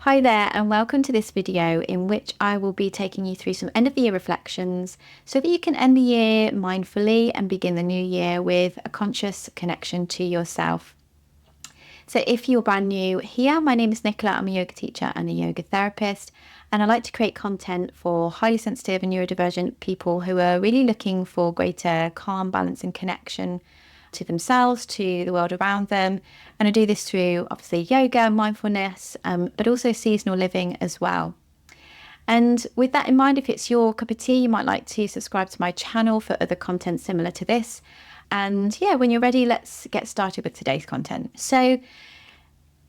Hi there, and welcome to this video in which I will be taking you through some end of the year reflections so that you can end the year mindfully and begin the new year with a conscious connection to yourself. So if you're brand new here, my name is Nicola. I'm a yoga teacher and a yoga therapist, and I like to create content for highly sensitive and neurodivergent people who are really looking for greater calm, balance and connection to themselves, to the world around them. And I do this through obviously yoga, mindfulness, but also seasonal living as well. And with that in mind, if it's your cup of tea, you might like to subscribe to my channel for other content similar to this. And yeah, when you're ready, let's get started with today's content. So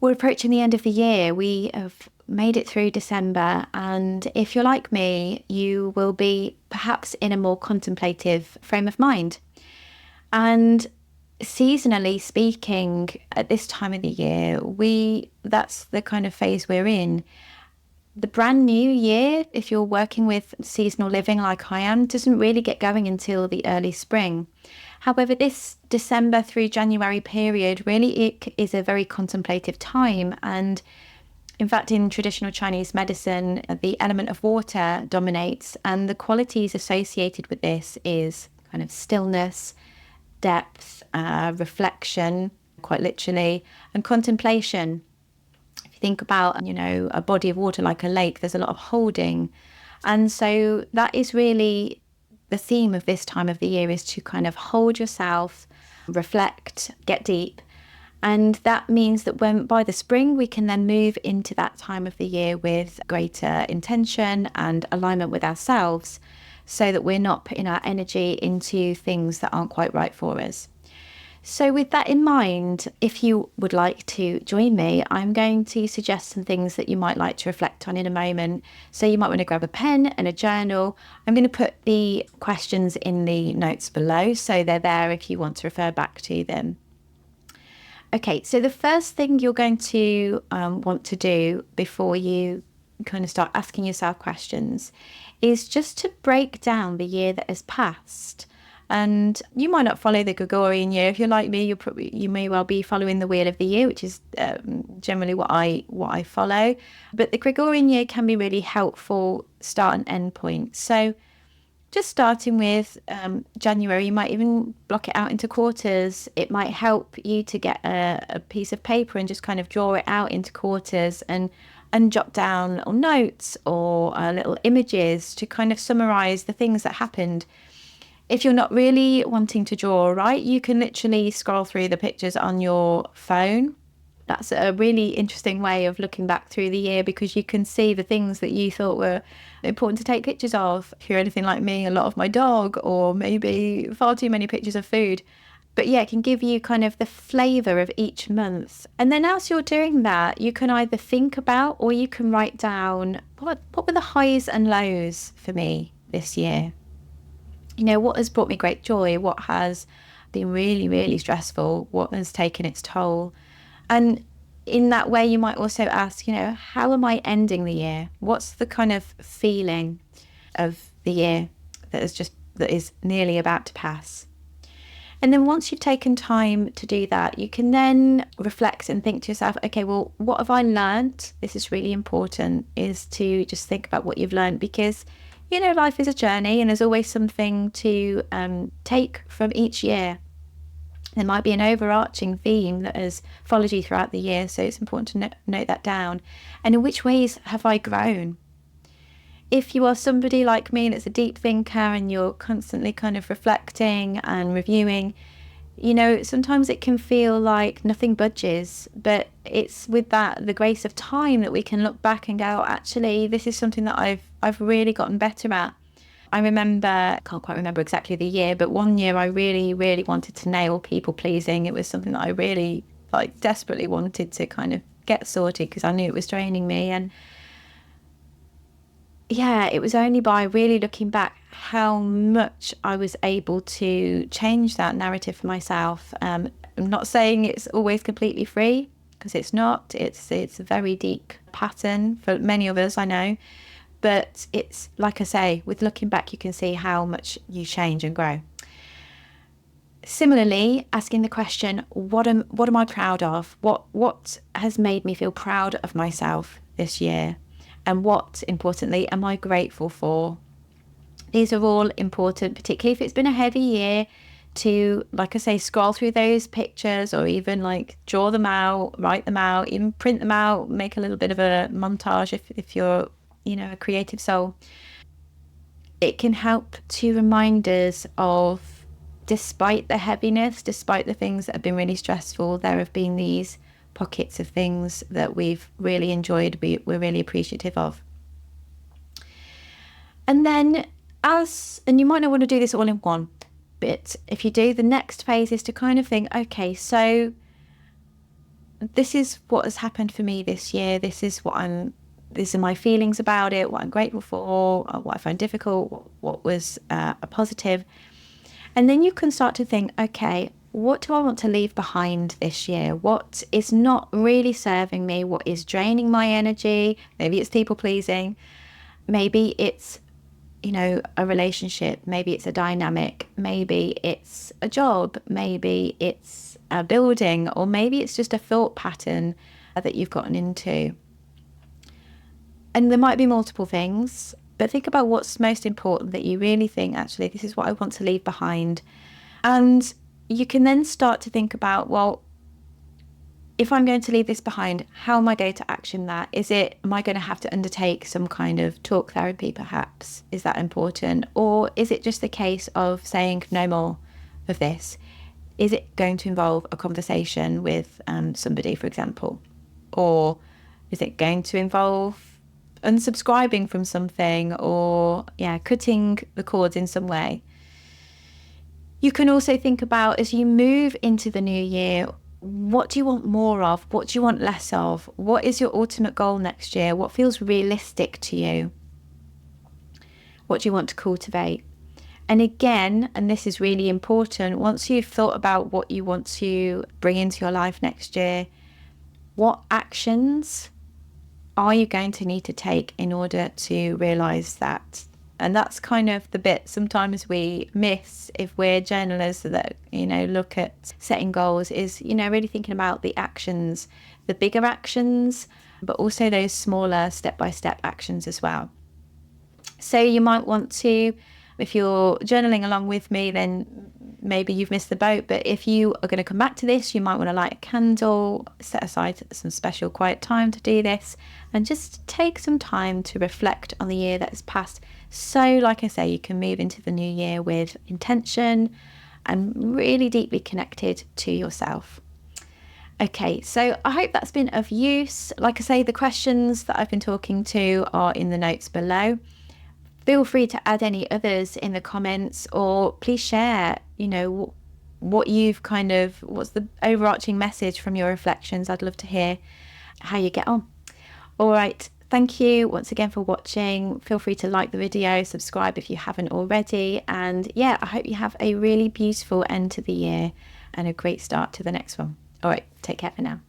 we're approaching the end of the year. We have made it through December. And if you're like me, you will be perhaps in a more contemplative frame of mind. And seasonally speaking, at this time of the year, that's the kind of phase we're in. The brand new year, if you're working with seasonal living like I am, doesn't really get going until the early spring. However, this December through January period really it is a very contemplative time. And in fact, in traditional Chinese medicine, the element of water dominates, and the qualities associated with this is kind of stillness, depth, reflection, quite literally, and contemplation. If you think about, a body of water like a lake, there's a lot of holding. And so that is really the theme of this time of the year, is to kind of hold yourself, reflect, get deep. And that means that by the spring, we can then move into that time of the year with greater intention and alignment with ourselves, so that we're not putting our energy into things that aren't quite right for us. So with that in mind, if you would like to join me, I'm going to suggest some things that you might like to reflect on in a moment. So you might want to grab a pen and a journal. I'm going to put the questions in the notes below, so they're there if you want to refer back to them. Okay, so the first thing you're going to want to do before you kind of start asking yourself questions is just to break down the year that has passed. And you might not follow the Gregorian year. If you're like me, you may well be following the wheel of the year, which is generally what I follow. But the Gregorian year can be really helpful start and end point. So just starting with January, you might even block it out into quarters. It might help you to get a piece of paper and just kind of draw it out into quarters and jot down little notes or little images to kind of summarize the things that happened. If you're not really wanting to draw, right, you can literally scroll through the pictures on your phone. That's a really interesting way of looking back through the year, because you can see the things that you thought were important to take pictures of. If you're anything like me, a lot of my dog, or maybe far too many pictures of food. But yeah, it can give you kind of the flavour of each month. And then as you're doing that, you can either think about or you can write down what were the highs and lows for me this year. What has brought me great joy? What has been really, really stressful? What has taken its toll? And in that way, you might also ask, how am I ending the year? What's the kind of feeling of the year that is nearly about to pass? And then once you've taken time to do that, you can then reflect and think to yourself, okay, well, what have I learned? This is really important, is to just think about what you've learned, because, life is a journey and there's always something to take from each year. There might be an overarching theme that has followed you throughout the year, so it's important to note that down. And in which ways have I grown? If you are somebody like me that's a deep thinker and you're constantly kind of reflecting and reviewing, sometimes it can feel like nothing budges, but it's with the grace of time that we can look back and go, actually, this is something that I've really gotten better at. I can't quite remember exactly the year, but one year I really, really wanted to nail people pleasing. It was something that I really desperately wanted to kind of get sorted, because I knew it was draining me. And yeah, it was only by really looking back how much I was able to change that narrative for myself. I'm not saying it's always completely free, because it's not. It's a very deep pattern for many of us, I know. But it's like I say, with looking back, you can see how much you change and grow. Similarly, asking the question, what am I proud of? What has made me feel proud of myself this year? And what, importantly, am I grateful for? These are all important, particularly if it's been a heavy year, to, like I say, scroll through those pictures, or even like draw them out, write them out, even print them out, make a little bit of a montage if you're, a creative soul. It can help to remind us of, despite the heaviness, despite the things that have been really stressful, there have been these pockets of things that we've really enjoyed, we're really appreciative of. And then and you might not want to do this all in one, but if you do, the next phase is to kind of think, okay, so this is what has happened for me this year. These are my feelings about it, what I'm grateful for, what I find difficult, what was a positive. And then you can start to think, okay, what do I want to leave behind this year? What is not really serving me? What is draining my energy? Maybe it's people pleasing. Maybe it's, a relationship. Maybe it's a dynamic. Maybe it's a job. Maybe it's a building, or maybe it's just a thought pattern that you've gotten into. And there might be multiple things, but think about what's most important that you really think, actually, this is what I want to leave behind. And you can then start to think about, well, if I'm going to leave this behind, how am I going to action that? Am I going to have to undertake some kind of talk therapy, perhaps? Is that important? Or is it just a case of saying no more of this? Is it going to involve a conversation with somebody, for example? Or is it going to involve unsubscribing from something, or cutting the cords in some way? You can also think about, as you move into the new year, what do you want more of? What do you want less of? What is your ultimate goal next year? What feels realistic to you? What do you want to cultivate? And again, and this is really important, once you've thought about what you want to bring into your life next year, what actions are you going to need to take in order to realize that? And that's kind of the bit sometimes we miss if we're journalists that, look at setting goals, is, really thinking about the actions, the bigger actions, but also those smaller step-by-step actions as well. So you might want to, if you're journaling along with me, then maybe you've missed the boat. But if you are going to come back to this, you might want to light a candle, set aside some special quiet time to do this, and just take some time to reflect on the year that has passed. So, like I say, you can move into the new year with intention and really deeply connected to yourself. Okay, so I hope that's been of use. Like I say, the questions that I've been talking to are in the notes below. Feel free to add any others in the comments, or please share, what's the overarching message from your reflections. I'd love to hear how you get on. All right. Thank you once again for watching. Feel free to like the video, subscribe if you haven't already. And I hope you have a really beautiful end to the year and a great start to the next one. All right. Take care for now.